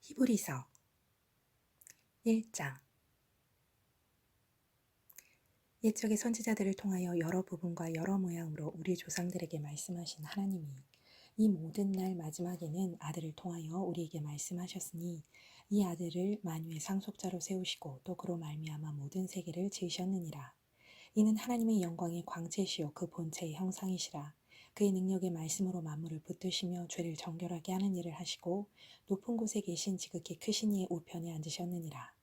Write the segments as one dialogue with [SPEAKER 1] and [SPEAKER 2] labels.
[SPEAKER 1] 히브리서 1장. 옛적의 선지자들을 통하여 여러 부분과 여러 모양으로 우리 조상들에게 말씀하신 하나님이 이 모든 날 마지막에는 아들을 통하여 우리에게 말씀하셨으니 이 아들을 만유의 상속자로 세우시고 또 그로 말미암아 모든 세계를 지으셨느니라. 이는 하나님의 영광의 광채시요 그 본체의 형상이시라. 그의 능력의 말씀으로 만물을 붙드시며 죄를 정결하게 하는 일을 하시고 높은 곳에 계신 지극히 크신 이의 우편에 앉으셨느니라.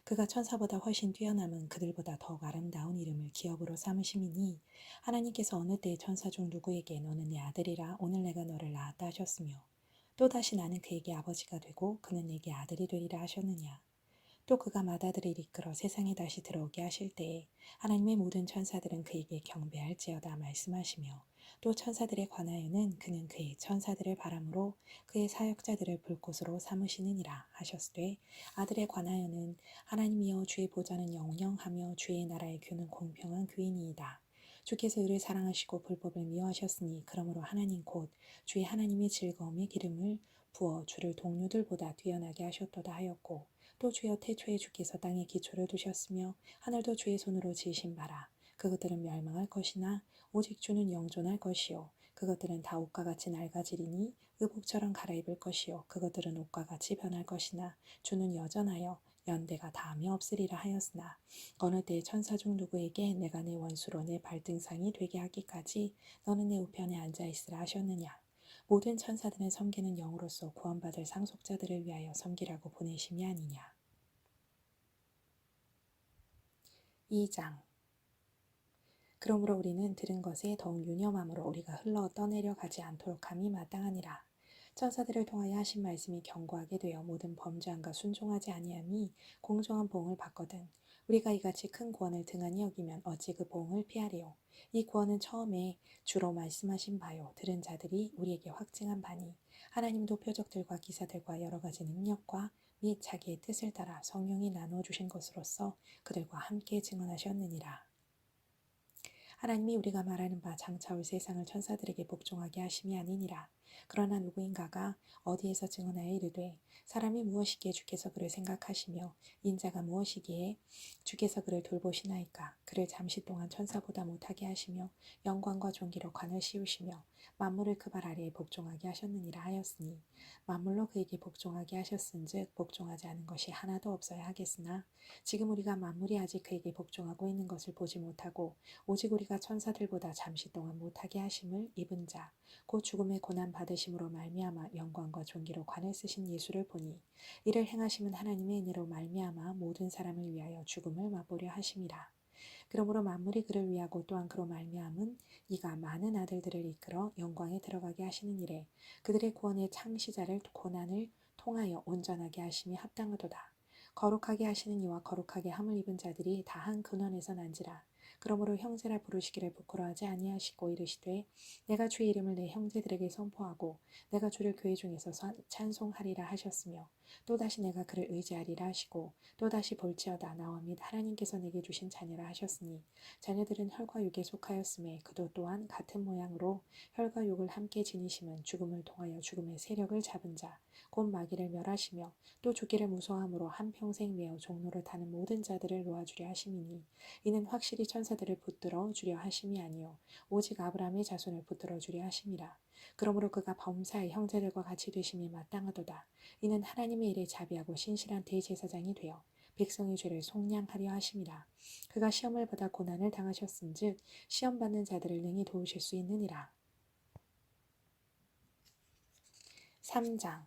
[SPEAKER 1] 그가 천사보다 훨씬 뛰어남은 그들보다 더욱 아름다운 이름을 기업으로 삼으심이니 하나님께서 어느 때에 천사 중 누구에게 너는 내 아들이라 오늘 내가 너를 낳았다 하셨으며 또다시 나는 그에게 아버지가 되고 그는 내게 아들이 되리라 하셨느냐. 또 그가 맏아들을 이끌어 세상에 다시 들어오게 하실 때에 하나님의 모든 천사들은 그에게 경배할지어다 말씀하시며 또 천사들에 관하여는 그는 그의 천사들을 바람으로 그의 사역자들을 불꽃으로 삼으시느니라 하셨으되 아들에 관하여는 하나님이여 주의 보좌는 영영하며 주의 나라의 규는 공평한 규이니이다. 주께서 의를 사랑하시고 불법을 미워하셨으니 그러므로 하나님 곧 주의 하나님의 즐거움의 기름을 부어 주를 동료들보다 뛰어나게 하셨도다 하였고 또 주여 태초에 주께서 땅에 기초를 두셨으며 하늘도 주의 손으로 지으신 바라. 그것들은 멸망할 것이나 오직 주는 영존할 것이요 그것들은 다 옷과 같이 낡아지리니 의복처럼 갈아입을 것이요 그것들은 옷과 같이 변할 것이나 주는 여전하여 연대가 다하며 없으리라 하였으나 어느 때에 천사 중 누구에게 내가 내 원수로 내 발등상이 되게 하기까지 너는 내 우편에 앉아 있으라 하셨느냐. 모든 천사들은 섬기는 영으로서 구원받을 상속자들을 위하여 섬기라고 보내심이 아니냐. 2장. 그러므로 우리는 들은 것에 더욱 유념함으로 우리가 흘러 떠내려 가지 않도록 함이 마땅하니라. 천사들을 통하여 하신 말씀이 견고하게 되어 모든 범죄함과 순종하지 아니함이 공정한 보응을 받거든 우리가 이같이 큰 구원을 등한히 여기면 어찌 그 보응을 피하리요. 이 구원은 처음에 주로 말씀하신 바요 들은 자들이 우리에게 확증한 바니 하나님도 표적들과 기사들과 여러 가지 능력과 및 자기의 뜻을 따라 성령이 나누어 주신 것으로서 그들과 함께 증언하셨느니라. 하나님이 우리가 말하는 바 장차 올 세상을 천사들에게 복종하게 하심이 아니니라. 그러나 누구인가가 어디에서 증언하여 이르되 사람이 무엇이기에 주께서 그를 생각하시며 인자가 무엇이기에 주께서 그를 돌보시나이까. 그를 잠시 동안 천사보다 못하게 하시며 영광과 존귀로 관을 씌우시며 만물을 그 발 아래에 복종하게 하셨느니라 하였으니 만물로 그에게 복종하게 하셨은즉 복종하지 않은 것이 하나도 없어야 하겠으나 지금 우리가 만물이 아직 그에게 복종하고 있는 것을 보지 못하고 오직 우리가 천사들보다 잠시 동안 못하게 하심을 입은 자, 곧 죽음의 고난 받으심으로 말미암아 영광과 존귀로 관을 쓰신 예수를 보니 이를 행하심은 하나님의 은혜로 말미암아 모든 사람을 위하여 죽음을 맛보려 하심이라. 그러므로 만물이 그를 위하고 또한 그로 말미암은 이가 많은 아들들을 이끌어 영광에 들어가게 하시는 일에 그들의 구원의 창시자를 고난을 통하여 온전하게 하심이 합당하도다. 거룩하게 하시는 이와 거룩하게 함을 입은 자들이 다 한 근원에서 난지라. 그러므로 형제라 부르시기를 부끄러워하지 아니하시고 이르시되 내가 주의 이름을 내 형제들에게 선포하고 내가 주를 교회 중에서 찬송하리라 하셨으며 또다시 내가 그를 의지하리라 하시고 또다시 볼지어다 나와 및 하나님께서 내게 주신 자녀라 하셨으니 자녀들은 혈과 육에 속하였음에 그도 또한 같은 모양으로 혈과 육을 함께 지니심은 죽음을 통하여 죽음의 세력을 잡은 자 곧 마귀를 멸하시며 또 죽기를 무서워함으로 한평생 매어 종로를 타는 모든 자들을 놓아주려 하심이니 이는 확실히 천사들을 붙들어 주려 하심이 아니요 오직 아브라함의 자손을 붙들어 주려 하심이라. 그러므로 그가 범사의 형제들과 같이 되심이 마땅하도다. 이는 하나님의 일에 자비하고 신실한 대제사장이 되어 백성의 죄를 속량하려 하심이라. 그가 시험을 받아 고난을 당하셨은즉 시험 받는 자들을 능히 도우실 수 있느니라. 3장.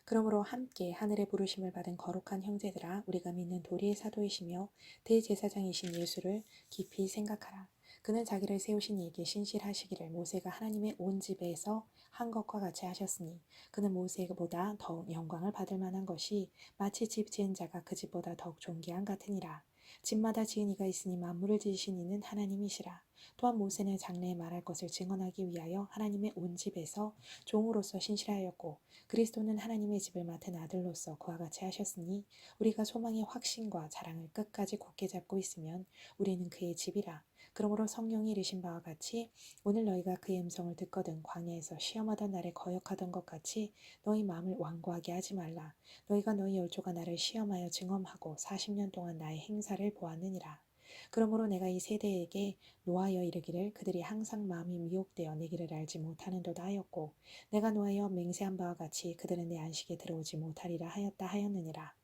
[SPEAKER 1] 그러므로 함께 하늘의 부르심을 받은 거룩한 형제들아 우리가 믿는 도리의 사도이시며 대제사장이신 예수를 깊이 생각하라. 그는 자기를 세우신 이에게 신실하시기를 모세가 하나님의 온 집에서 한 것과 같이 하셨으니 그는 모세보다 더욱 영광을 받을 만한 것이 마치 집 지은 자가 그 집보다 더욱 존귀한 같으니라. 집마다 지은 이가 있으니 만물을 지으신 이는 하나님이시라. 또한 모세는 장래에 말할 것을 증언하기 위하여 하나님의 온 집에서 종으로서 신실하였고 그리스도는 하나님의 집을 맡은 아들로서 그와 같이 하셨으니 우리가 소망의 확신과 자랑을 끝까지 굳게 잡고 있으면 우리는 그의 집이라. 그러므로 성령이 이르신 바와 같이 오늘 너희가 그의 음성을 듣거든 광야에서 시험하던 날에 거역하던 것 같이 너희 마음을 완고하게 하지 말라. 너희가 너희 열조가 나를 시험하여 증언하고 40년 동안 나의 행사를 보았느니라. 그러므로 내가 이 세대에게 노하여 이르기를 그들이 항상 마음이 미혹되어 내 길을 알지 못하는도다 하였고 내가 노하여 맹세한 바와 같이 그들은 내 안식에 들어오지 못하리라 하였다 하였느니라.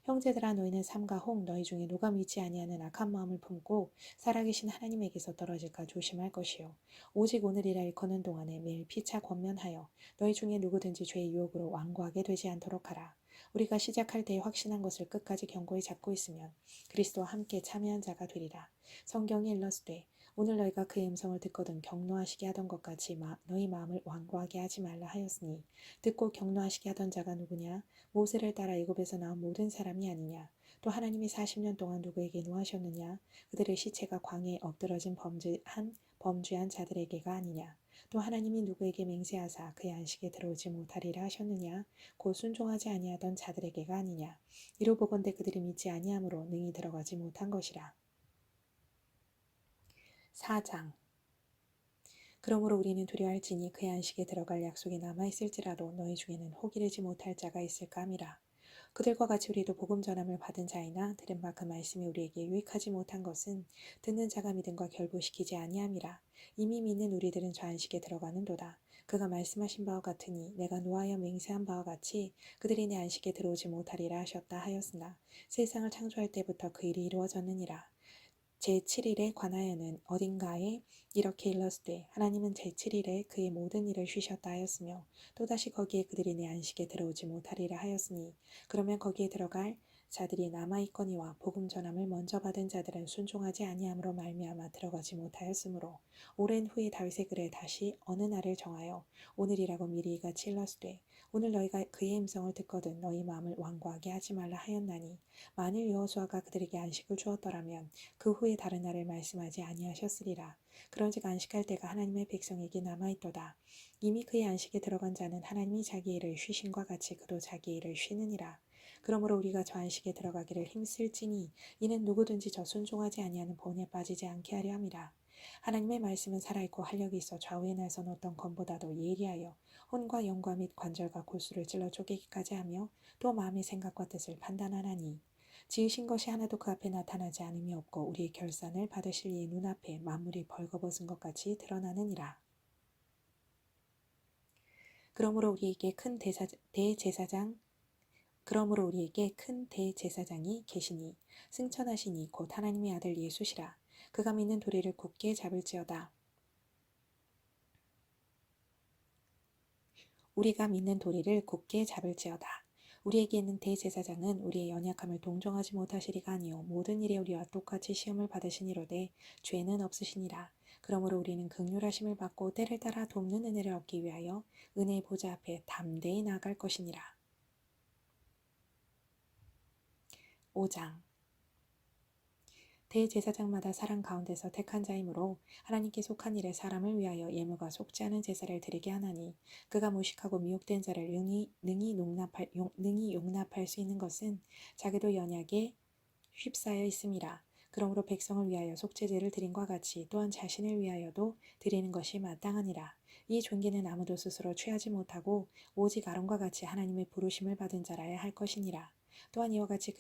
[SPEAKER 1] 형제들아 너희는 삼가 혹 너희 중에 누가 믿지 아니하는 악한 마음을 품고 살아계신 하나님에게서 떨어질까 조심할 것이요 오직 오늘이라 일컫는 동안에 매일 피차 권면하여 너희 중에 누구든지 죄의 유혹으로 완고하게 되지 않도록 하라. 우리가 시작할 때에 확신한 것을 끝까지 견고히 잡고 있으면 그리스도와 함께 참여한 자가 되리라. 성경이 일러스되 오늘 너희가 그의 음성을 듣거든 격노하시게 하던 것 같이 너희 마음을 완고하게 하지 말라 하였으니 듣고 격노하시게 하던 자가 누구냐? 모세를 따라 애굽에서 나온 모든 사람이 아니냐? 또 하나님이 40년 동안 누구에게 노하셨느냐? 그들의 시체가 광야에 엎드러진 범죄한 자들에게가 아니냐? 또 하나님이 누구에게 맹세하사 그의 안식에 들어오지 못하리라 하셨느냐? 곧 순종하지 아니하던 자들에게가 아니냐? 이로 보건대 그들이 믿지 아니함으로 능히 들어가지 못한 것이라. 4장. 그러므로 우리는 두려워할지니 그의 안식에 들어갈 약속이 남아있을지라도 너희 중에는 혹 이르지 못할 자가 있을까 함이라. 그들과 같이 우리도 복음 전함을 받은 자이나 들은 바 그 말씀이 우리에게 유익하지 못한 것은 듣는 자가 믿음과 결부시키지 아니함이라. 이미 믿는 우리들은 저 안식에 들어가는도다. 그가 말씀하신 바와 같으니 내가 노하여 맹세한 바와 같이 그들이 내 안식에 들어오지 못하리라 하셨다 하였으나 세상을 창조할 때부터 그 일이 이루어졌느니라. 제7일에 관하여는 어딘가에 이렇게 일렀으되 하나님은 제7일에 그의 모든 일을 쉬셨다 하였으며 또다시 거기에 그들이 내 안식에 들어오지 못하리라 하였으니 그러면 거기에 들어갈 자들이 남아있거니와 복음 전함을 먼저 받은 자들은 순종하지 아니함으로 말미암아 들어가지 못하였으므로 오랜 후에 다윗의 글에 다시 어느 날을 정하여 오늘이라고 미리 이같이 일렀으되 오늘 너희가 그의 음성을 듣거든 너희 마음을 완고하게 하지 말라 하였나니 만일 여호수아가 그들에게 안식을 주었더라면 그 후에 다른 날을 말씀하지 아니하셨으리라. 그런즉 안식할 때가 하나님의 백성에게 남아있도다. 이미 그의 안식에 들어간 자는 하나님이 자기 일을 쉬심과 같이 그도 자기 일을 쉬느니라. 그러므로 우리가 저 안식에 들어가기를 힘쓸지니 이는 누구든지 저 순종하지 아니하는 본에 빠지지 않게 하려 함이라. 하나님의 말씀은 살아있고 활력이 있어 좌우에 나선 어떤 검보다도 예리하여 혼과 영과 및 관절과 골수를 찔러 쪼개기까지 하며 또 마음의 생각과 뜻을 판단하나니 지으신 것이 하나도 그 앞에 나타나지 않음이 없고 우리의 결산을 받으실 이의 눈앞에 만물이 벌거벗은 것 같이 드러나느니라. 그러므로 우리에게 큰 대제사장이 계시니 승천하시니 곧 하나님의 아들 예수시라. 그가 믿는 도리를 굳게 잡을지어다. 우리가 믿는 도리를 굳게 잡을지어다. 우리에게 있는 대제사장은 우리의 연약함을 동정하지 못하시리가 아니요 모든 일에 우리와 똑같이 시험을 받으시니로되 죄는 없으시니라. 그러므로 우리는 긍휼하심을 받고 때를 따라 돕는 은혜를 얻기 위하여 은혜의 보좌 앞에 담대히 나아갈 것이니라. 5장. 대제사장마다 사람 가운데서 택한 자이므로 하나님께 속한 일에 사람을 위하여 예물과 속지 않은 제사를 드리게 하나니 그가 무식하고 미혹된 자를 능히 용납할 수 있는 것은 자기도 연약에 휩싸여 있음이라. 그러므로 백성을 위하여 속죄제를 드림과 같이 또한 자신을 위하여도 드리는 것이 마땅하니라. 이 존귀는 아무도 스스로 취하지 못하고 오직 아론과 같이 하나님의 부르심을 받은 자라야 할 것이니라. 또한 이와 같이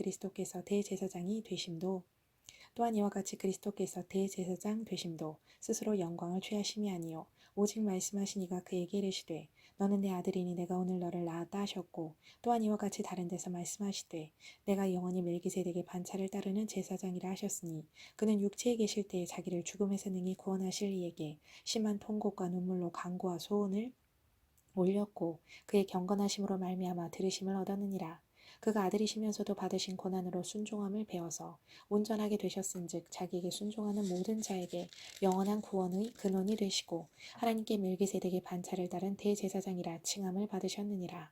[SPEAKER 1] 그리스도께서 대제사장 되심도 스스로 영광을 취하심이 아니요 오직 말씀하시니가 그에게 이르시되 너는 내 아들이니 내가 오늘 너를 낳았다 하셨고 또한 이와 같이 다른 데서 말씀하시되 내가 영원히 멜기세덱의 반차를 따르는 제사장이라 하셨으니 그는 육체에 계실 때에 자기를 죽음에서 능히 구원하실 이에게 심한 통곡과 눈물로 간구와 소원을 올렸고 그의 경건하심으로 말미암아 들으심을 얻었느니라. 그가 아들이시면서도 받으신 고난으로 순종함을 배워서 온전하게 되셨은즉 자기에게 순종하는 모든 자에게 영원한 구원의 근원이 되시고 하나님께 멜기세덱의 반차를 따른 대제사장이라 칭함을 받으셨느니라.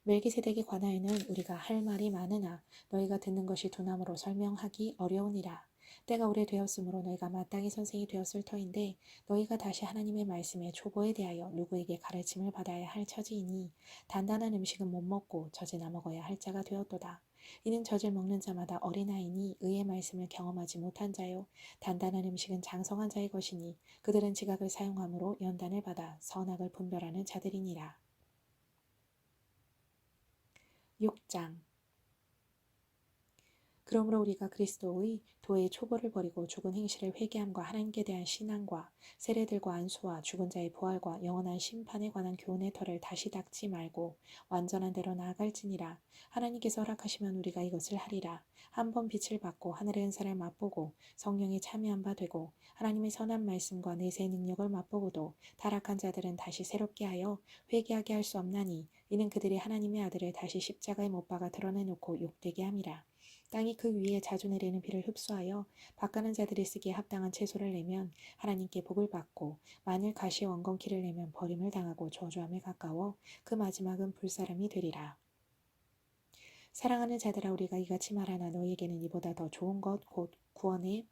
[SPEAKER 1] 멜기세덱에 관하여는 우리가 할 말이 많으나 너희가 듣는 것이 두나무로 설명하기 어려우니라. 때가 오래되었으므로 너희가 마땅히 선생이 되었을 터인데 너희가 다시 하나님의 말씀의 초보에 대하여 누구에게 가르침을 받아야 할 처지이니 단단한 음식은 못 먹고 젖이나 먹어야 할 자가 되었도다. 이는 젖을 먹는 자마다 어린아이니 의의 말씀을 경험하지 못한 자요 단단한 음식은 장성한 자의 것이니 그들은 지각을 사용함으로 연단을 받아 선악을 분별하는 자들이니라. 6장 그러므로 우리가 그리스도의 도의 초보를 버리고 죽은 행실을 회개함과 하나님께 대한 신앙과 세례들과 안수와 죽은 자의 부활과 영원한 심판에 관한 교훈의 털을 다시 닦지 말고 완전한 대로 나아갈지니라. 하나님께서 허락하시면 우리가 이것을 하리라. 한 번 빛을 받고 하늘의 은사를 맛보고 성령에 참여한 바 되고 하나님의 선한 말씀과 내세의 능력을 맛보고도 타락한 자들은 다시 새롭게 하여 회개하게 할 수 없나니 이는 그들이 하나님의 아들을 다시 십자가에 못 박아 드러내놓고 욕되게 함이라. 땅이 그 위에 자주 내리는 비를 흡수하여 밭가는 자들이 쓰기에 합당한 채소를 내면 하나님께 복을 받고 만일 가시에 원건키를 내면 버림을 당하고 저주함에 가까워 그 마지막은 불사람이 되리라. 사랑하는 자들아 우리가 이같이 말하나 너희에게는 이보다 더 좋은 것 곧 구원에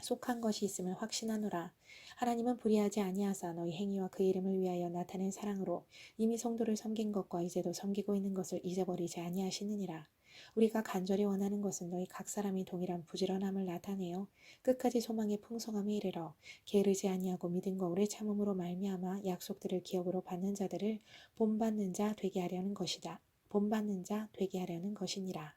[SPEAKER 1] 속한 것이 있음을 확신하노라. 하나님은 불의하지 아니하사 너희 행위와 그 이름을 위하여 나타낸 사랑으로 이미 성도를 섬긴 것과 이제도 섬기고 있는 것을 잊어버리지 아니하시느니라. 우리가 간절히 원하는 것은 너희 각 사람이 동일한 부지런함을 나타내어 끝까지 소망의 풍성함에 이르러 게으르지 아니하고 믿음과 오래 참음으로 말미암아 약속들을 기업으로 받는 자들을 본받는 자 되게 하려는 것이다. 본받는 자 되게 하려는 것이니라.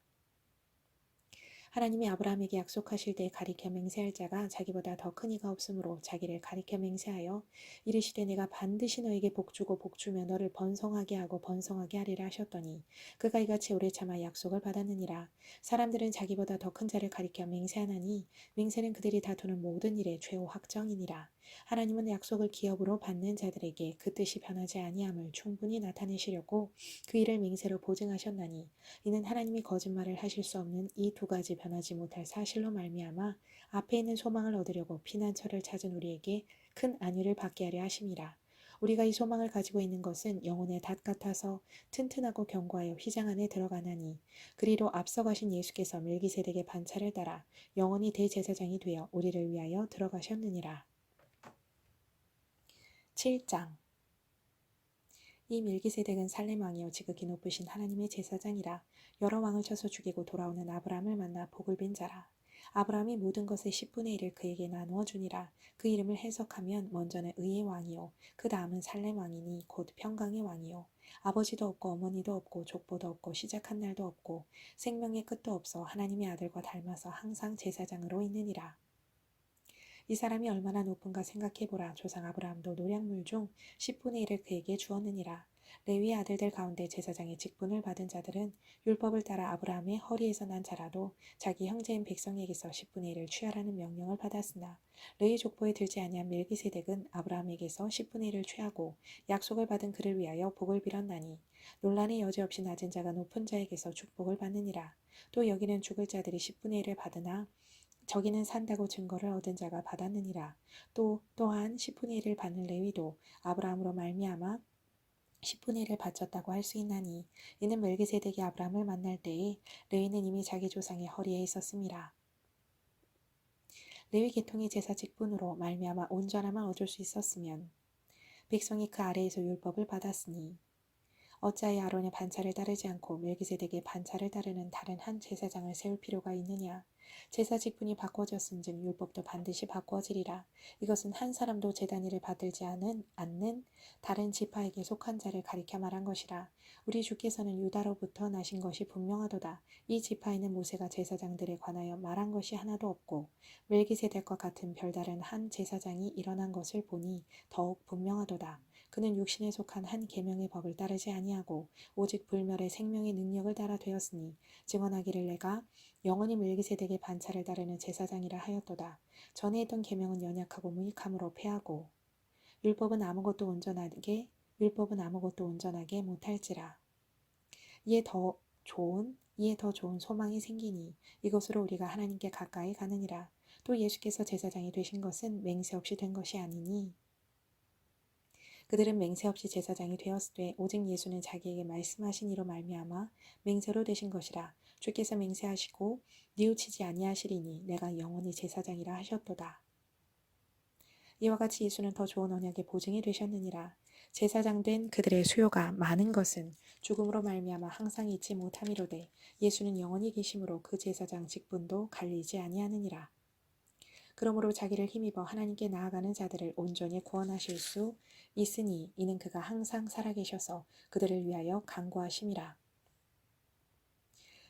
[SPEAKER 1] 하나님이 아브라함에게 약속하실 때 가리켜 맹세할 자가 자기보다 더 큰 이가 없으므로 자기를 가리켜 맹세하여 이르시되 내가 반드시 너에게 복주고 복주며 너를 번성하게 하고 번성하게 하리라 하셨더니 그가 이같이 오래 참아 약속을 받았느니라. 사람들은 자기보다 더 큰 자를 가리켜 맹세하나니 맹세는 그들이 다투는 모든 일의 최후 확정이니라. 하나님은 약속을 기업으로 받는 자들에게 그 뜻이 변하지 아니함을 충분히 나타내시려고 그 일을 맹세로 보증하셨나니 이는 하나님이 거짓말을 하실 수 없는 이 두 가지 변하지 못할 사실로 말미암아 앞에 있는 소망을 얻으려고 피난처를 찾은 우리에게 큰 안위를 받게 하려 하심이라. 우리가 이 소망을 가지고 있는 것은 영혼의 닷 같아서 튼튼하고 견고하여 휘장 안에 들어가나니 그리로 앞서가신 예수께서 멜기세덱의 반차를 따라 영원히 대제사장이 되어 우리를 위하여 들어가셨느니라. 7장 이 멜기세덱은 살렘 왕이요 지극히 높으신 하나님의 제사장이라. 여러 왕을 쳐서 죽이고 돌아오는 아브라함을 만나 복을 빈 자라. 아브라함이 모든 것의 10분의 1을 그에게 나누어 주니라. 그 이름을 해석하면 먼저는 의의 왕이요 그 다음은 살렘 왕이니 곧 평강의 왕이요 아버지도 없고 어머니도 없고 족보도 없고 시작한 날도 없고 생명의 끝도 없어 하나님의 아들과 닮아서 항상 제사장으로 있느니라. 이 사람이 얼마나 높은가 생각해보라. 조상 아브라함도 노량물 중 10분의 1을 그에게 주었느니라. 레위의 아들들 가운데 제사장의 직분을 받은 자들은 율법을 따라 아브라함의 허리에서 난 자라도 자기 형제인 백성에게서 10분의 1을 취하라는 명령을 받았으나 레위 족보에 들지 아니한 멜기세덱은 아브라함에게서 10분의 1을 취하고 약속을 받은 그를 위하여 복을 빌었나니 논란의 여지없이 낮은 자가 높은 자에게서 축복을 받느니라. 또 여기는 죽을 자들이 10분의 1을 받으나 저기는 산다고 증거를 얻은 자가 받았느니라. 또한 10분의 1을 받는 레위도 아브라함으로 말미암아 10분의 1을 바쳤다고 할 수 있나니 이는 멜기세덱이 아브라함을 만날 때에 레위는 이미 자기 조상의 허리에 있었음이라. 레위 계통의 제사 직분으로 말미암아 온전함을 얻을 수 있었으면 백성이 그 아래에서 율법을 받았으니 어찌하여 아론의 반차를 따르지 않고 멜기세덱의 반차를 따르는 다른 한 제사장을 세울 필요가 있느냐. 제사 직분이 바꿔졌은즉 율법도 반드시 바꿔지리라. 이것은 한 사람도 제단 일을 받들지 않는 다른 지파에게 속한 자를 가리켜 말한 것이라. 우리 주께서는 유다로부터 나신 것이 분명하도다. 이 지파에는 모세가 제사장들에 관하여 말한 것이 하나도 없고 멜기세덱과 같은 별다른 한 제사장이 일어난 것을 보니 더욱 분명하도다. 그는 육신에 속한 한 계명의 법을 따르지 아니하고 오직 불멸의 생명의 능력을 따라 되었으니 증언하기를 내가 영원히 멜기세덱의 반차를 따르는 제사장이라 하였도다. 전에 있던 계명은 연약하고 무익함으로 패하고 율법은 아무것도 온전하게 못할지라. 이에 더 좋은 소망이 생기니 이것으로 우리가 하나님께 가까이 가느니라. 또 예수께서 제사장이 되신 것은 맹세 없이 된 것이 아니니 그들은 맹세 없이 제사장이 되었으되 오직 예수는 자기에게 말씀하신 이로 말미암아 맹세로 되신 것이라. 주께서 맹세하시고 뉘우치지 아니하시리니 내가 영원히 제사장이라 하셨도다. 이와 같이 예수는 더 좋은 언약의 보증이 되셨느니라. 제사장 된 그들의 수요가 많은 것은 죽음으로 말미암아 항상 잊지 못함이로되 예수는 영원히 계심으로 그 제사장 직분도 갈리지 아니하느니라. 그러므로 자기를 힘입어 하나님께 나아가는 자들을 온전히 구원하실 수 있으니 이는 그가 항상 살아계셔서 그들을 위하여 간구하심이라.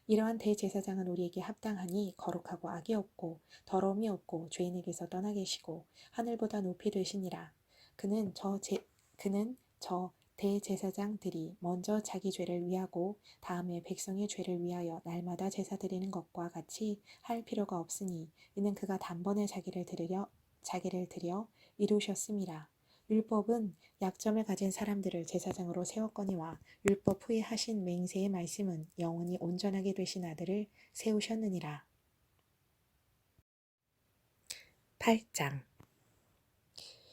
[SPEAKER 1] 이러한 대제사장은 우리에게 합당하니 거룩하고 악이 없고 더러움이 없고 죄인에게서 떠나 계시고 하늘보다 높이 되시니라. 그는 저 대제사장들이 먼저 자기 죄를 위하고 다음에 백성의 죄를 위하여 날마다 제사 드리는 것과 같이 할 필요가 없으니 이는 그가 단번에 자기를 드려 이루셨음이라. 율법은 약점을 가진 사람들을 제사장으로 세웠거니와 율법 후에 하신 맹세의 말씀은 영원히 온전하게 되신 아들을 세우셨느니라. 8장.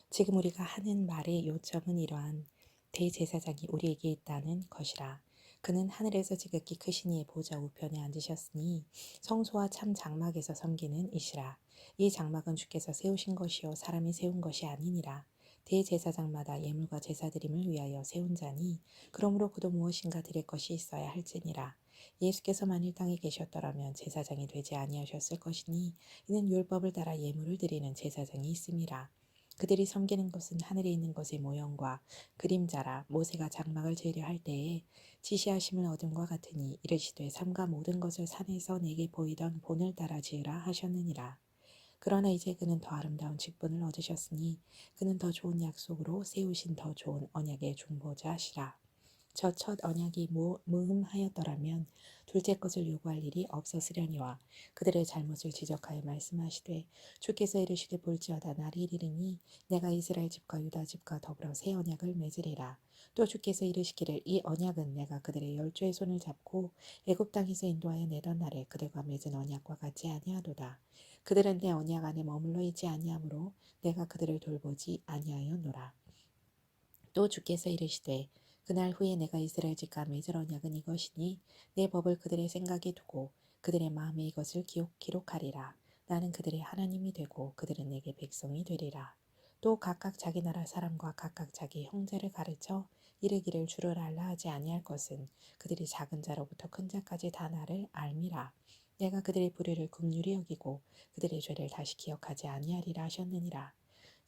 [SPEAKER 1] 지금 우리가 하는 말의 요점은 이러한 대제사장이 우리에게 있다는 것이라. 그는 하늘에서 지극히 크신 이의 보좌 우편에 앉으셨으니 성소와 참 장막에서 섬기는 이시라. 이 장막은 주께서 세우신 것이요 사람이 세운 것이 아니니라. 대제사장마다 예물과 제사드림을 위하여 세운 자니 그러므로 그도 무엇인가 드릴 것이 있어야 할지니라. 예수께서 만일 땅에 계셨더라면 제사장이 되지 아니하셨을 것이니 이는 율법을 따라 예물을 드리는 제사장이 있음이라. 그들이 섬기는 것은 하늘에 있는 것의 모형과 그림자라. 모세가 장막을 재려 할 때에 지시하심을 얻음과 같으니 이르시되 삼가 모든 것을 산에서 내게 보이던 본을 따라 지으라 하셨느니라. 그러나 이제 그는 더 아름다운 직분을 얻으셨으니 그는 더 좋은 약속으로 세우신 더 좋은 언약의 중보자시라. 저 첫 언약이 무흠하였더라면 둘째 것을 요구할 일이 없었으려니와 그들의 잘못을 지적하여 말씀하시되 주께서 이르시되 볼지어다 날이 이르리니 내가 이스라엘 집과 유다 집과 더불어 새 언약을 맺으리라. 또 주께서 이르시기를 이 언약은 내가 그들의 열조의 손을 잡고 애굽 땅에서 인도하여 내던 날에 그들과 맺은 언약과 같지 아니하도다. 그들은 내 언약 안에 머물러 있지 아니하므로 내가 그들을 돌보지 아니하였노라. 또 주께서 이르시되 그날 후에 내가 이스라엘 집과 맺을 언약은 이것이니 내 법을 그들의 생각에 두고 그들의 마음에 이것을 기록하리라. 나는 그들의 하나님이 되고 그들은 내게 백성이 되리라. 또 각각 자기 나라 사람과 각각 자기 형제를 가르쳐 이르기를 주를 알라 하지 아니할 것은 그들이 작은 자로부터 큰 자까지 다 나를 알미라. 내가 그들의 불의를 긍휼히 여기고 그들의 죄를 다시 기억하지 아니하리라 하셨느니라.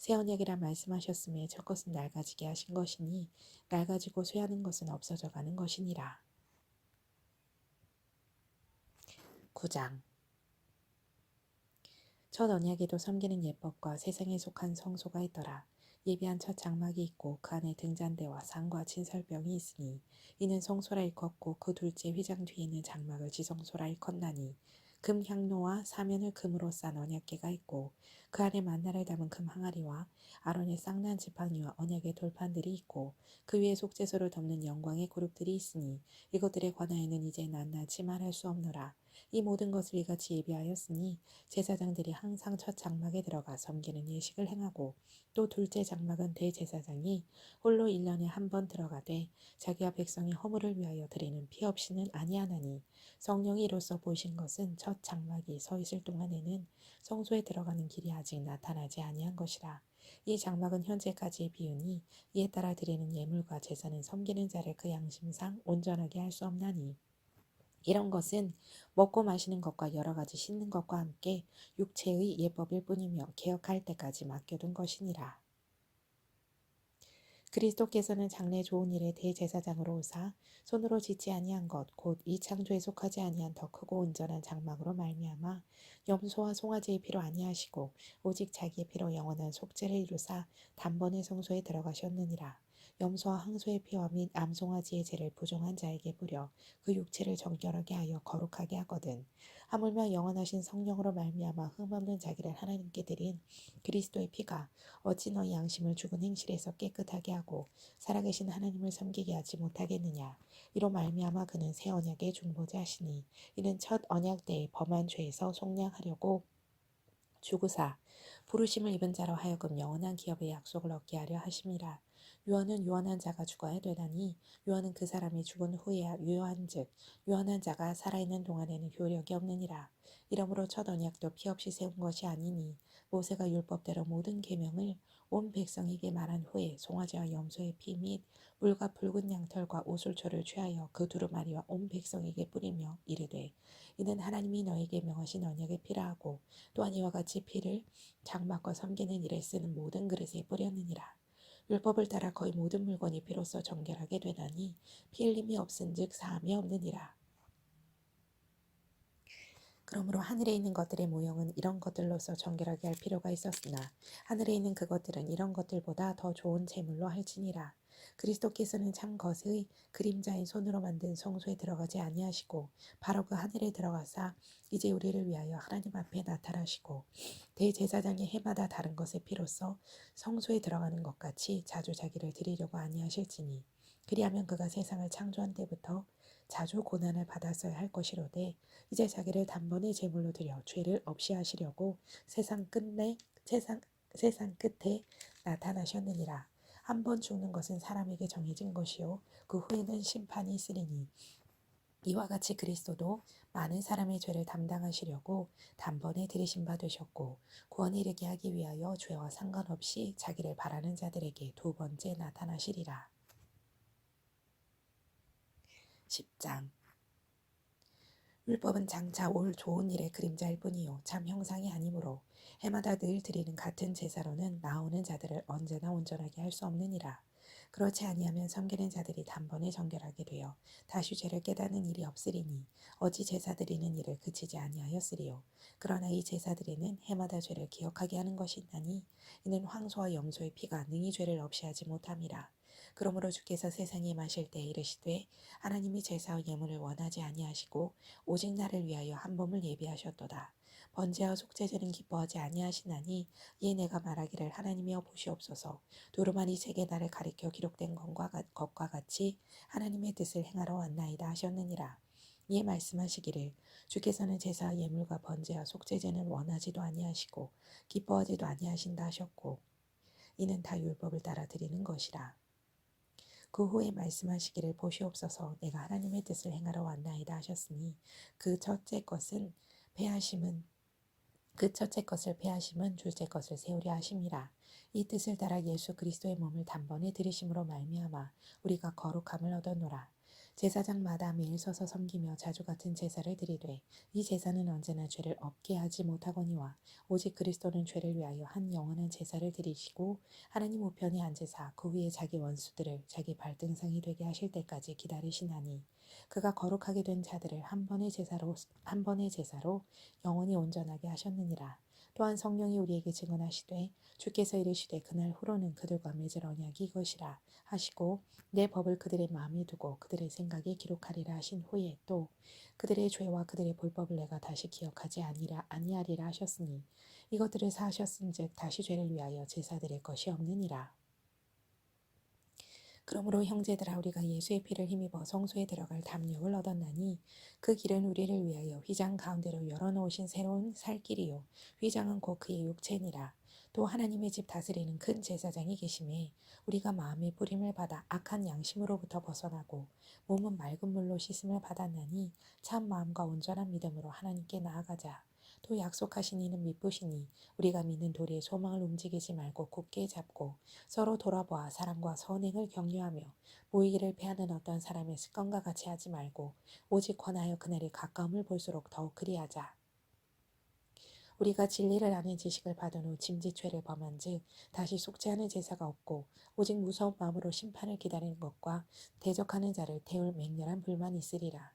[SPEAKER 1] 새 언약이라 말씀하셨음에 첫 것은 낡아지게 하신 것이니 낡아지고 쇠하는 것은 없어져 가는 것이니라. 9장. 첫 언약에도 섬기는 예법과 세상에 속한 성소가 있더라. 예비한 첫 장막이 있고 그 안에 등잔대와 상과 진설병이 있으니 이는 성소라 일컫고 그 둘째 휘장 뒤에 있는 장막을 지성소라 일컫나니 금 향로와 사면을 금으로 싼 언약궤가 있고 그 안에 만나를 담은 금 항아리와 아론의 쌍난 지팡이와 언약의 돌판들이 있고 그 위에 속죄소를 덮는 영광의 그룹들이 있으니 이것들에 관하여는 이제 낱낱이 말할 수 없노라. 이 모든 것을 이같이 예비하였으니 제사장들이 항상 첫 장막에 들어가 섬기는 예식을 행하고 또 둘째 장막은 대제사장이 홀로 1년에 한 번 들어가되 자기와 백성이 허물을 위하여 드리는 피 없이는 아니하나니 성령이 이로써 보이신 것은 첫 장막이 서 있을 동안에는 성소에 들어가는 길이 아직 나타나지 아니한 것이라. 이 장막은 현재까지의 비유니 이에 따라 드리는 예물과 제사는 섬기는 자를 그 양심상 온전하게 할 수 없나니 이런 것은 먹고 마시는 것과 여러 가지 씻는 것과 함께 육체의 예법일 뿐이며 개혁할 때까지 맡겨둔 것이니라. 그리스도께서는 장래 좋은 일의 대제사장으로 오사 손으로 짓지 아니한 것 곧 이 창조에 속하지 아니한 더 크고 온전한 장막으로 말미암아 염소와 송아지의 피로 아니하시고 오직 자기의 피로 영원한 속죄를 이루사 단번에 성소에 들어가셨느니라. 염소와 항소의 피와 및 암송아지의 죄를 부정한 자에게 뿌려 그 육체를 정결하게 하여 거룩하게 하거든. 하물며 영원하신 성령으로 말미암아 흠없는 자기를 하나님께 드린 그리스도의 피가 어찌 너희 양심을 죽은 행실에서 깨끗하게 하고 살아계신 하나님을 섬기게 하지 못하겠느냐. 이로 말미암아 그는 새 언약의 중보자시니 이는 첫 언약 때의 범한 죄에서 속량하려고 주구사 부르심을 입은 자로 하여금 영원한 기업의 약속을 얻게 하려 하심이라. 유언은 유언한 자가 죽어야 되나니 유언은 그 사람이 죽은 후에야 유효한즉 유언한 자가 살아있는 동안에는 효력이 없느니라. 이러므로 첫 언약도 피 없이 세운 것이 아니니 모세가 율법대로 모든 계명을 온 백성에게 말한 후에 송아지와 염소의 피 및 물과 붉은 양털과 오솔초를 취하여 그 두루마리와 온 백성에게 뿌리며 이르되 이는 하나님이 너에게 명하신 언약의 피라 하고 또한 이와 같이 피를 장막과 섬기는 일에 쓰는 모든 그릇에 뿌렸느니라. 율법을 따라 거의 모든 물건이 피로써 정결하게 되나니 피 흘림이 없은즉 사함이 없느니라. 그러므로 하늘에 있는 것들의 모형은 이런 것들로서 정결하게 할 필요가 있었으나 하늘에 있는 그것들은 이런 것들보다 더 좋은 제물로 할지니라. 그리스도께서는 참 것의 그림자인 손으로 만든 성소에 들어가지 아니하시고 바로 그 하늘에 들어가사 이제 우리를 위하여 하나님 앞에 나타나시고 대제사장이 해마다 다른 것의 피로써 성소에 들어가는 것 같이 자주 자기를 드리려고 아니하실지니 그리하면 그가 세상을 창조한 때부터 자주 고난을 받았어야 할 것이로되 이제 자기를 단번에 제물로 드려 죄를 없이 하시려고 세상 끝에 나타나셨느니라. 한 번 죽는 것은 사람에게 정해진 것이요 그 후에는 심판이 있으리니 이와 같이 그리스도도 많은 사람의 죄를 담당하시려고 단번에 들이신 바 되셨고 구원에 이르게 하기 위하여 죄와 상관없이 자기를 바라는 자들에게 두 번째 나타나시리라. 10장 율법은 장차 올 좋은 일의 그림자일 뿐이요 참 형상이 아니므로 해마다 늘 드리는 같은 제사로는 나오는 자들을 언제나 온전하게 할 수 없느니라. 그렇지 아니하면 섬기는 자들이 단번에 정결하게 되어 다시 죄를 깨닫는 일이 없으리니 어찌 제사 드리는 일을 그치지 아니하였으리요. 그러나 이 제사 드리는 해마다 죄를 기억하게 하는 것이 있나니 이는 황소와 염소의 피가 능히 죄를 없이 하지 못함이라. 그러므로 주께서 세상에 임하실 때에 이르시되 하나님이 제사와 예물을 원하지 아니하시고 오직 나를 위하여 한 몸을 예비하셨도다. 번제와 속죄제는 기뻐하지 아니하시나니 이에 내가 말하기를 하나님이여 보시옵소서 두루마리 세계 나를 가리켜 기록된 것과 같이 하나님의 뜻을 행하러 왔나이다 하셨느니라. 이에 말씀하시기를 주께서는 제사와 예물과 번제와 속죄제는 원하지도 아니하시고 기뻐하지도 아니하신다 하셨고 이는 다 율법을 따라 드리는 것이라. 그 후에 말씀하시기를 보시옵소서 내가 하나님의 뜻을 행하러 왔나이다 하셨으니 그 첫째 것을 패하심은 둘째 것을 세우려 하심이라. 이 뜻을 따라 예수 그리스도의 몸을 단번에 들이심으로 말미암아 우리가 거룩함을 얻었노라. 제사장마다 매일 서서 섬기며 자주 같은 제사를 드리되 이 제사는 언제나 죄를 없게 하지 못하거니와 오직 그리스도는 죄를 위하여 한 영원한 제사를 드리시고 하나님 우편에 앉으사 그 위에 자기 원수들을 자기 발등상이 되게 하실 때까지 기다리시나니 그가 거룩하게 된 자들을 한 번의 제사로 영원히 온전하게 하셨느니라. 또한 성령이 우리에게 증언하시되 주께서 이르시되 그날 후로는 그들과 맺을 언약이 이것이라 하시고 내 법을 그들의 마음에 두고 그들의 생각에 기록하리라 하신 후에 또 그들의 죄와 그들의 불법을 내가 다시 기억하지 아니하리라 하셨으니 이것들을 사하셨은즉 다시 죄를 위하여 제사 드릴 것이 없느니라. 그러므로 형제들아 우리가 예수의 피를 힘입어 성소에 들어갈 담력을 얻었나니 그 길은 우리를 위하여 휘장 가운데로 열어놓으신 새로운 살 길이요 휘장은 곧 그의 육체니라. 또 하나님의 집 다스리는 큰 제사장이 계심에 우리가 마음의 뿌림을 받아 악한 양심으로부터 벗어나고 몸은 맑은 물로 씻음을 받았나니 참 마음과 온전한 믿음으로 하나님께 나아가자. 또 약속하신 이는 미쁘시니 우리가 믿는 도리의 소망을 움직이지 말고 굳게 잡고 서로 돌아보아 사랑과 선행을 격려하며 모이기를 패하는 어떤 사람의 습관과 같이 하지 말고 오직 권하여 그날의 가까움을 볼수록 더욱 그리하자. 우리가 진리를 아는 지식을 받은 후 짐짓죄를 범한 즉 다시 속죄하는 제사가 없고 오직 무서운 마음으로 심판을 기다리는 것과 대적하는 자를 태울 맹렬한 불만이 있으리라.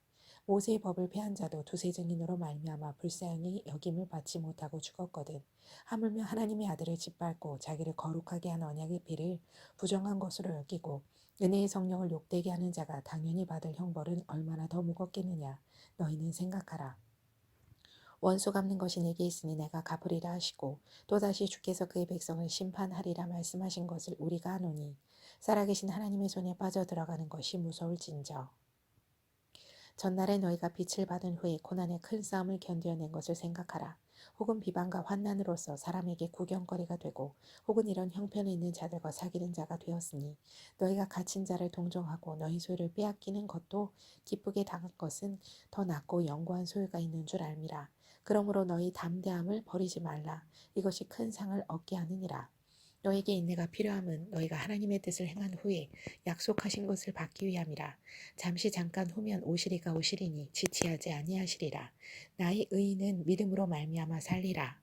[SPEAKER 1] 모세의 법을 폐한 자도 두세 증인으로 말미암아 불쌍히 여김을 받지 못하고 죽었거든. 하물며 하나님의 아들을 짓밟고 자기를 거룩하게 한 언약의 피를 부정한 것으로 여기고 은혜의 성령을 욕되게 하는 자가 당연히 받을 형벌은 얼마나 더 무겁겠느냐. 너희는 생각하라. 원수 갚는 것이 내게 있으니 내가 갚으리라 하시고 또다시 주께서 그의 백성을 심판하리라 말씀하신 것을 우리가 아노니 살아계신 하나님의 손에 빠져들어가는 것이 무서울진저. 전날에 너희가 빛을 받은 후에 고난의 큰 싸움을 견뎌낸 것을 생각하라. 혹은 비방과 환난으로서 사람에게 구경거리가 되고 혹은 이런 형편에 있는 자들과 사귀는 자가 되었으니 너희가 갇힌 자를 동정하고 너희 소유를 빼앗기는 것도 기쁘게 당할 것은 더 낫고 영구한 소유가 있는 줄 알미라. 그러므로 너희 담대함을 버리지 말라. 이것이 큰 상을 얻게 하느니라. 너에게 인내가 필요함은 너희가 하나님의 뜻을 행한 후에 약속하신 것을 받기 위함이라. 잠시 잠깐 후면 오시리가 오시리니 지체하지 아니하시리라. 나의 의인은 믿음으로 말미암아 살리라.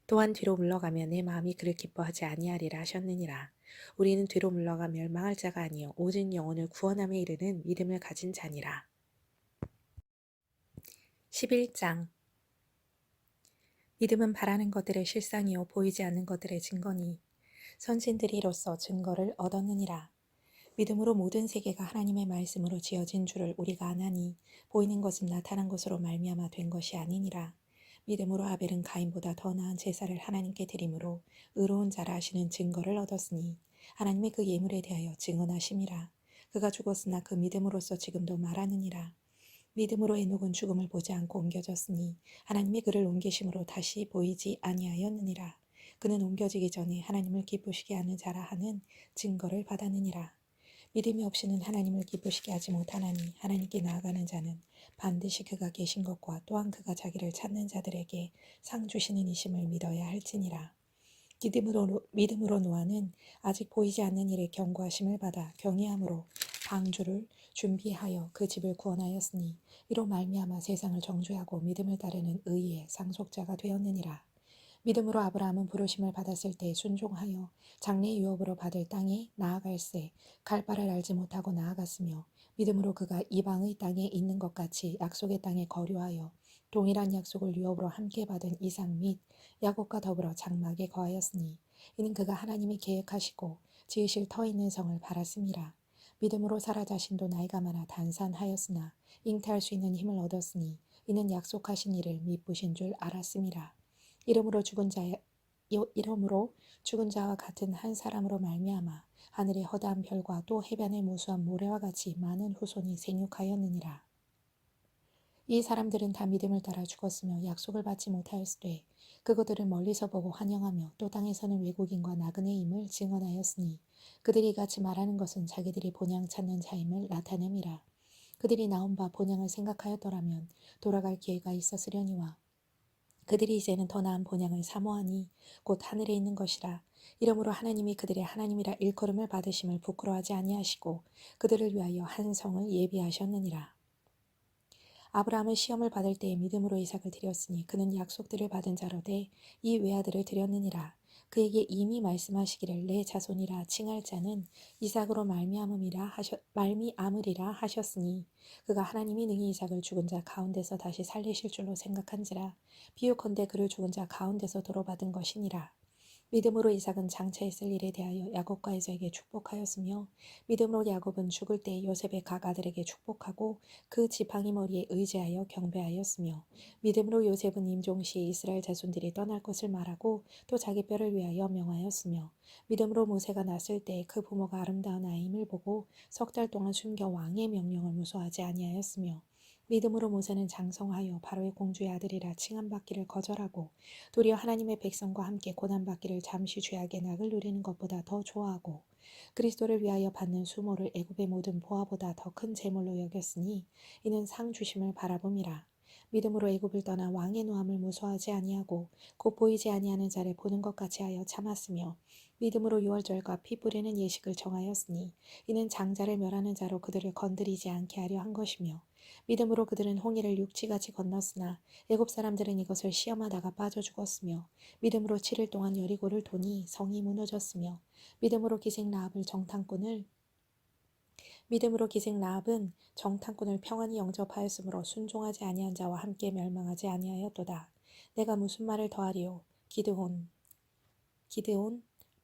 [SPEAKER 1] 또한 뒤로 물러가면 내 마음이 그를 기뻐하지 아니하리라 하셨느니라. 우리는 뒤로 물러가 멸망할 자가 아니요 오직 영혼을 구원함에 이르는 믿음을 가진 자니라. 11장 믿음은 바라는 것들의 실상이요 보이지 않는 것들의 증거니 선진들이 이로써 증거를 얻었느니라. 믿음으로 모든 세계가 하나님의 말씀으로 지어진 줄을 우리가 아나니 보이는 것은 나타난 것으로 말미암아 된 것이 아니니라. 믿음으로 아벨은 가인보다 더 나은 제사를 하나님께 드림으로 의로운 자라 하시는 증거를 얻었으니 하나님의 그 예물에 대하여 증언하심이라. 그가 죽었으나 그 믿음으로써 지금도 말하느니라. 믿음으로 에녹은 죽음을 보지 않고 옮겨졌으니 하나님의 그를 옮기심으로 다시 보이지 아니하였느니라. 그는 옮겨지기 전에 하나님을 기쁘시게 하는 자라 하는 증거를 받았느니라. 믿음이 없이는 하나님을 기쁘시게 하지 못하나니 하나님께 나아가는 자는 반드시 그가 계신 것과 또한 그가 자기를 찾는 자들에게 상 주시는 이심을 믿어야 할지니라. 믿음으로 노아는 아직 보이지 않는 일에 경고하심을 받아 경외함으로 방주를 준비하여 그 집을 구원하였으니 이로 말미암아 세상을 정죄하고 믿음을 따르는 의의 상속자가 되었느니라. 믿음으로 아브라함은 부르심을 받았을 때 순종하여 장래 유업으로 받을 땅에 나아갈새 갈 바를 알지 못하고 나아갔으며 믿음으로 그가 이방의 땅에 있는 것 같이 약속의 땅에 거류하여 동일한 약속을 유업으로 함께 받은 이삭 및 야곱과 더불어 장막에 거하였으니 이는 그가 하나님이 계획하시고 지으실 터 있는 성을 바랐음이라. 믿음으로 사라 자신도 나이가 많아 단산하였으나 잉태할 수 있는 힘을 얻었으니 이는 약속하신 이를 미쁘신 줄 알았음이라. 이러므로 죽은 자와 같은 한 사람으로 말미암아 하늘의 허다한 별과 또 해변의 무수한 모래와 같이 많은 후손이 생육하였느니라. 이 사람들은 다 믿음을 따라 죽었으며 약속을 받지 못하였으되 그것들을 멀리서 보고 환영하며 또 땅에서는 외국인과 나그네임을 증언하였으니 그들이 이같이 말하는 것은 자기들이 본향 찾는 자임을 나타냄이라. 그들이 나온 바 본향을 생각하였더라면 돌아갈 기회가 있었으려니와 그들이 이제는 더 나은 본향을 사모하니 곧 하늘에 있는 것이라. 이러므로 하나님이 그들의 하나님이라 일컬음을 받으심을 부끄러워하지 아니하시고 그들을 위하여 한 성을 예비하셨느니라. 아브라함은 시험을 받을 때에 믿음으로 이삭을 드렸으니 그는 약속들을 받은 자로되 이 외아들을 드렸느니라. 그에게 이미 말씀하시기를 내 자손이라 칭할 자는 이삭으로 말미암으리라 하셨으니 그가 하나님이 능히 이삭을 죽은 자 가운데서 다시 살리실 줄로 생각한지라. 비유컨대 그를 죽은 자 가운데서 도로받은 것이니라. 믿음으로 이삭은 장차 있을 일에 대하여 야곱과 에서에게 축복하였으며 믿음으로 야곱은 죽을 때 요셉의 각 아들에게 축복하고 그 지팡이 머리에 의지하여 경배하였으며 믿음으로 요셉은 임종시에 이스라엘 자손들이 떠날 것을 말하고 또 자기 뼈를 위하여 명하였으며 믿음으로 모세가 났을 때 그 부모가 아름다운 아임을 보고 석 달 동안 숨겨 왕의 명령을 무소하지 아니하였으며 믿음으로 모세는 장성하여 바로의 공주의 아들이라 칭함받기를 거절하고 도리어 하나님의 백성과 함께 고난받기를 잠시 죄악의 낙을 누리는 것보다 더 좋아하고 그리스도를 위하여 받는 수모를 애굽의 모든 보화보다 더 큰 재물로 여겼으니 이는 상 주심을 바라봄이라. 믿음으로 애굽을 떠나 왕의 노함을 무소하지 아니하고 곧 보이지 아니하는 자를 보는 것 같이 하여 참았으며 믿음으로 유월절과 피 뿌리는 예식을 정하였으니 이는 장자를 멸하는 자로 그들을 건드리지 않게 하려 한 것이며 믿음으로 그들은 홍해를 육지같이 건넜으나 애굽 사람들은 이것을 시험하다가 빠져 죽었으며 믿음으로 7일 동안 여리고를 도니 성이 무너졌으며 믿음으로 기생 라합은 정탐꾼을 평안히 영접하였으므로 순종하지 아니한 자와 함께 멸망하지 아니하였도다. 내가 무슨 말을 더하리요? 기드온,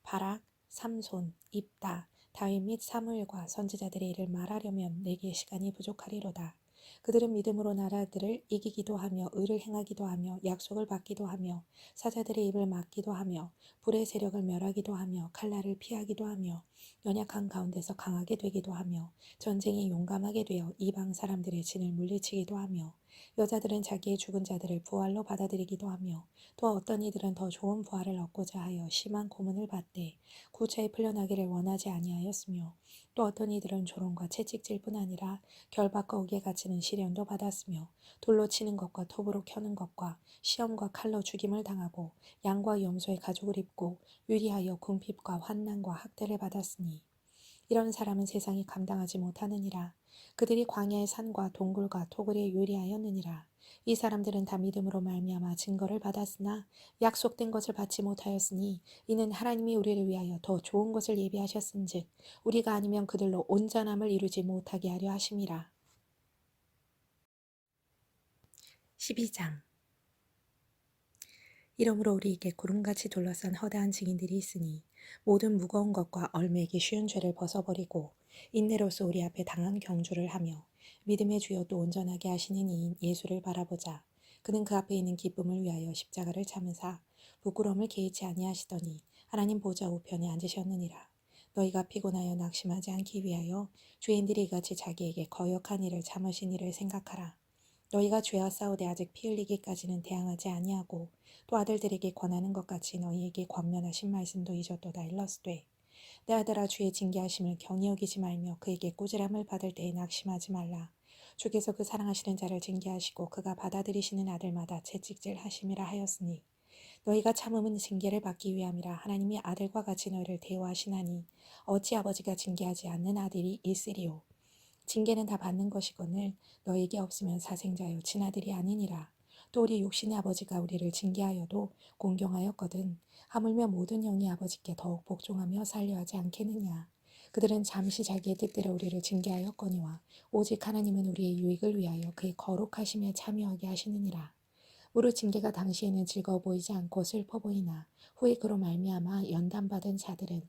[SPEAKER 1] 바락, 삼손, 입다, 다윗 및 사무엘과 선지자들의 일을 말하려면 내게 시간이 부족하리로다. 그들은 믿음으로 나라들을 이기기도 하며 의를 행하기도 하며 약속을 받기도 하며 사자들의 입을 막기도 하며 불의 세력을 멸하기도 하며 칼날을 피하기도 하며 연약한 가운데서 강하게 되기도 하며 전쟁에 용감하게 되어 이방 사람들의 진을 물리치기도 하며 여자들은 자기의 죽은 자들을 부활로 받아들이기도 하며 또 어떤 이들은 더 좋은 부활을 얻고자 하여 심한 고문을 받되 구차히 풀려나기를 원하지 아니하였으며 또 어떤 이들은 조롱과 채찍질뿐 아니라 결박과 옥에 갇히는 시련도 받았으며 돌로 치는 것과 톱으로 켜는 것과 시험과 칼로 죽임을 당하고 양과 염소의 가죽을 입고 유리하여 궁핍과 환난과 학대를 받았으니 이런 사람은 세상이 감당하지 못하느니라. 그들이 광야의 산과 동굴과 토굴에 유리하였느니라. 이 사람들은 다 믿음으로 말미암아 증거를 받았으나 약속된 것을 받지 못하였으니 이는 하나님이 우리를 위하여 더 좋은 것을 예비하셨은즉 우리가 아니면 그들로 온전함을 이루지 못하게 하려 하심이라. 12장 이러므로 우리에게 구름같이 둘러싼 허다한 증인들이 있으니 모든 무거운 것과 얼매기 쉬운 죄를 벗어버리고 인내로서 우리 앞에 당한 경주를 하며 믿음의 주여 또 온전하게 하시는 이인 예수를 바라보자. 그는 그 앞에 있는 기쁨을 위하여 십자가를 참으사 부끄러움을 개의치 아니하시더니 하나님 보좌 우편에 앉으셨느니라. 너희가 피곤하여 낙심하지 않기 위하여 죄인들이 이같이 자기에게 거역한 일을 참으신 일을 생각하라. 너희가 죄와 싸우되 아직 피 흘리기까지는 대항하지 아니하고 또 아들들에게 권하는 것 같이 너희에게 권면하신 말씀도 잊었도다 일러스되 내 아들아 주의 징계하심을 경히 여기지 말며 그에게 꾸지람을 받을 때에 낙심하지 말라. 주께서 그 사랑하시는 자를 징계하시고 그가 받아들이시는 아들마다 채찍질 하심이라 하였으니 너희가 참음은 징계를 받기 위함이라. 하나님이 아들과 같이 너희를 대우하시나니 어찌 아버지가 징계하지 않는 아들이 있으리요. 징계는 다 받는 것이거늘 너에게 없으면 사생자요 친아들이 아니니라. 또 우리 육신의 아버지가 우리를 징계하여도 공경하였거든 하물며 모든 영이 아버지께 더욱 복종하며 살려하지 않겠느냐. 그들은 잠시 자기의 뜻대로 우리를 징계하였거니와 오직 하나님은 우리의 유익을 위하여 그의 거룩하심에 참여하게 하시느니라. 무릇 징계가 당시에는 즐거워 보이지 않고 슬퍼 보이나 후에 그로 말미암아 연단받은 자들은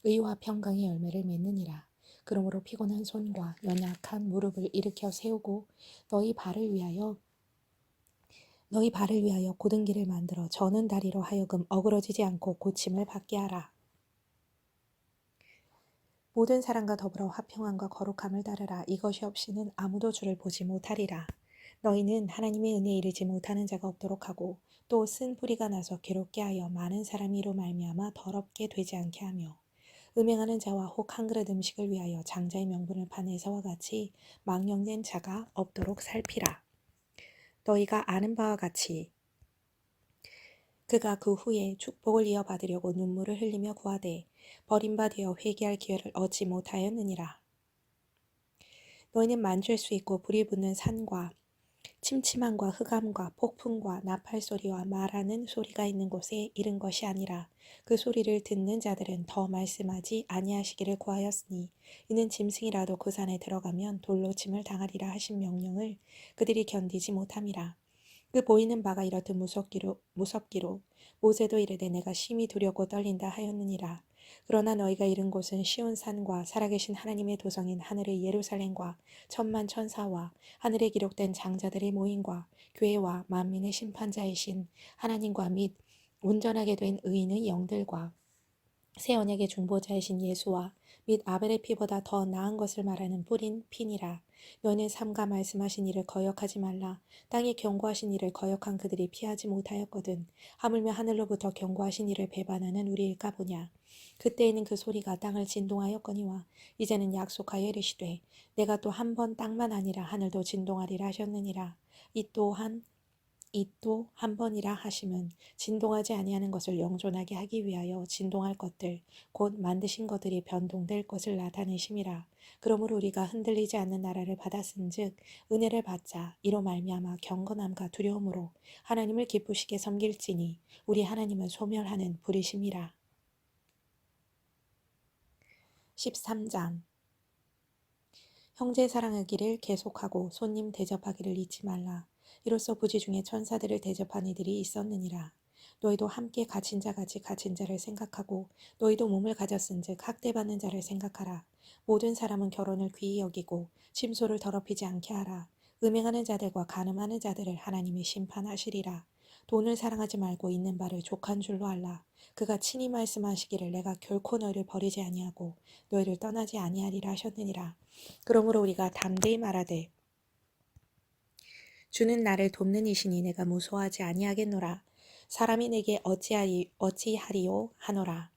[SPEAKER 1] 의와 평강의 열매를 맺느니라. 그러므로 피곤한 손과 연약한 무릎을 일으켜 세우고 너희 발을 위하여 곧은 길을 만들어 저는 다리로 하여금 어그러지지 않고 고침을 받게 하라. 모든 사람과 더불어 화평함과 거룩함을 따르라. 이것이 없이는 아무도 주를 보지 못하리라. 너희는 하나님의 은혜에 이르지 못하는 자가 없도록 하고 또 쓴 뿌리가 나서 괴롭게 하여 많은 사람이 이로 말미암아 더럽게 되지 않게 하며 음행하는 자와 혹 한 그릇 음식을 위하여 장자의 명분을 파내서와 같이 망령된 자가 없도록 살피라. 너희가 아는 바와 같이 그가 그 후에 축복을 이어받으려고 눈물을 흘리며 구하되 버림받아 회개할 기회를 얻지 못하였느니라. 너희는 만질 수 있고 불이 붙는 산과 침침함과 흑암과 폭풍과 나팔 소리와 말하는 소리가 있는 곳에 이른 것이 아니라 그 소리를 듣는 자들은 더 말씀하지 아니하시기를 구하였으니 이는 짐승이라도 그 산에 들어가면 돌로 침을 당하리라 하신 명령을 그들이 견디지 못함이라. 그 보이는 바가 이렇듯 무섭기로 모세도 이르되 내가 심히 두렵고 떨린다 하였느니라. 그러나 너희가 이른 곳은 시온 산과 살아계신 하나님의 도성인 하늘의 예루살렘과 천만 천사와 하늘에 기록된 장자들의 모임과 교회와 만민의 심판자이신 하나님과 및 온전하게 된 의인의 영들과 새 언약의 중보자이신 예수와 및 아벨의 피보다 더 나은 것을 말하는 뿌린 피니라. 너는 삼가 말씀하신 이를 거역하지 말라. 땅에 경고하신 이를 거역한 그들이 피하지 못하였거든. 하물며 하늘로부터 경고하신 이를 배반하는 우리일까 보냐. 그때에는 그 소리가 땅을 진동하였거니와 이제는 약속하여 이르시되 내가 또 한 번 땅만 아니라 하늘도 진동하리라 하셨느니라. 이 또 한 번이라 하심은 진동하지 아니하는 것을 영존하게 하기 위하여 진동할 것들 곧 만드신 것들이 변동될 것을 나타내심이라. 그러므로 우리가 흔들리지 않는 나라를 받았은즉 은혜를 받자. 이로 말미암아 경건함과 두려움으로 하나님을 기쁘시게 섬길지니 우리 하나님은 소멸하는 불이심이라. 13장 형제 사랑하기를 계속하고 손님 대접하기를 잊지 말라. 이로써 부지 중에 천사들을 대접한 이들이 있었느니라. 너희도 함께 갇힌 자 같이 갇힌 자를 생각하고 너희도 몸을 가졌은즉 학대받는 자를 생각하라. 모든 사람은 결혼을 귀히 여기고 침소를 더럽히지 않게 하라. 음행하는 자들과 간음하는 자들을 하나님이 심판하시리라. 돈을 사랑하지 말고 있는 바를 족한 줄로 알라. 그가 친히 말씀하시기를 내가 결코 너희를 버리지 아니하고 너희를 떠나지 아니하리라 하셨느니라. 그러므로 우리가 담대히 말하되 주는 나를 돕는 이시니 내가 무서워하지 아니하겠노라. 사람이 내게 어찌하리요 하노라.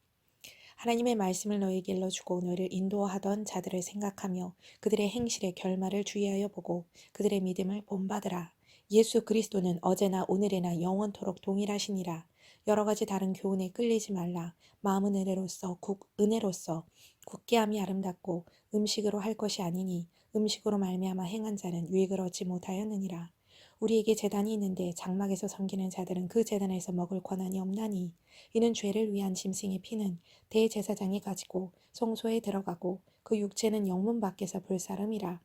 [SPEAKER 1] 하나님의 말씀을 너에게 일러주고 너를 인도하던 자들을 생각하며 그들의 행실의 결말을 주의하여 보고 그들의 믿음을 본받으라. 예수 그리스도는 어제나 오늘이나 영원토록 동일하시니라. 여러 가지 다른 교훈에 끌리지 말라. 마음은 은혜로서 굳게 함이 아름답고 음식으로 할 것이 아니니 음식으로 말미암아 행한 자는 유익을 얻지 못하였느니라. 우리에게 제단이 있는데 장막에서 섬기는 자들은 그 제단에서 먹을 권한이 없나니 이는 죄를 위한 짐승의 피는 대제사장이 가지고 성소에 들어가고 그 육체는 영문 밖에서 불사름이라.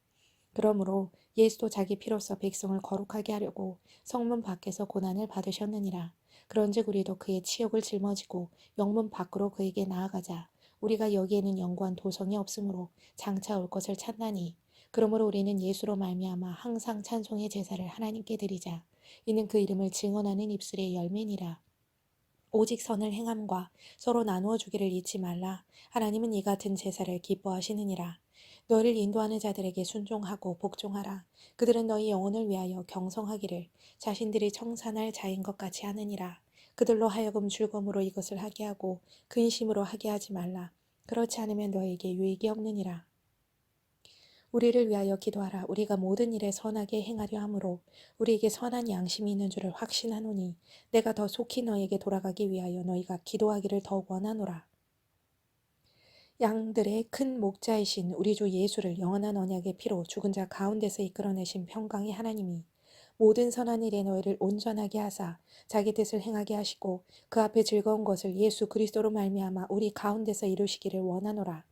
[SPEAKER 1] 그러므로 예수도 자기 피로써 백성을 거룩하게 하려고 성문 밖에서 고난을 받으셨느니라. 그런즉 우리도 그의 치욕을 짊어지고 영문 밖으로 그에게 나아가자. 우리가 여기에는 영구한 도성이 없으므로 장차 올 것을 찾나니. 그러므로 우리는 예수로 말미암아 항상 찬송의 제사를 하나님께 드리자. 이는 그 이름을 증언하는 입술의 열매니라. 오직 선을 행함과 서로 나누어 주기를 잊지 말라. 하나님은 이 같은 제사를 기뻐하시느니라. 너를 인도하는 자들에게 순종하고 복종하라. 그들은 너희 영혼을 위하여 경성하기를 자신들이 청산할 자인 것 같이 하느니라. 그들로 하여금 즐거움으로 이것을 하게 하고 근심으로 하게 하지 말라. 그렇지 않으면 너에게 유익이 없느니라. 우리를 위하여 기도하라. 우리가 모든 일에 선하게 행하려 함으로 우리에게 선한 양심이 있는 줄을 확신하노니 내가 더 속히 너에게 돌아가기 위하여 너희가 기도하기를 더욱 원하노라. 양들의 큰 목자이신 우리 주 예수를 영원한 언약의 피로 죽은 자 가운데서 이끌어내신 평강의 하나님이 모든 선한 일에 너희를 온전하게 하사 자기 뜻을 행하게 하시고 그 앞에 즐거운 것을 예수 그리스도로 말미암아 우리 가운데서 이루시기를 원하노라.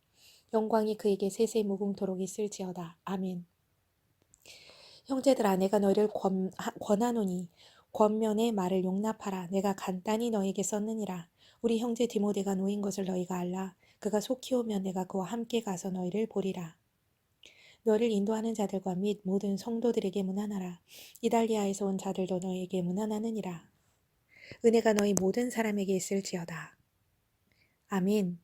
[SPEAKER 1] 영광이 그에게 세세 무궁토록 있을지어다. 아멘. 형제들아 내가 너희를 권하노니 권면의 말을 용납하라. 내가 간단히 너에게 썼느니라. 우리 형제 디모데가 놓인 것을 너희가 알라. 그가 속히 오면 내가 그와 함께 가서 너희를 보리라. 너를 인도하는 자들과 및 모든 성도들에게 문안하라. 이달리아에서 온 자들도 너희에게 문안하느니라. 은혜가 너희 모든 사람에게 있을지어다. 아멘.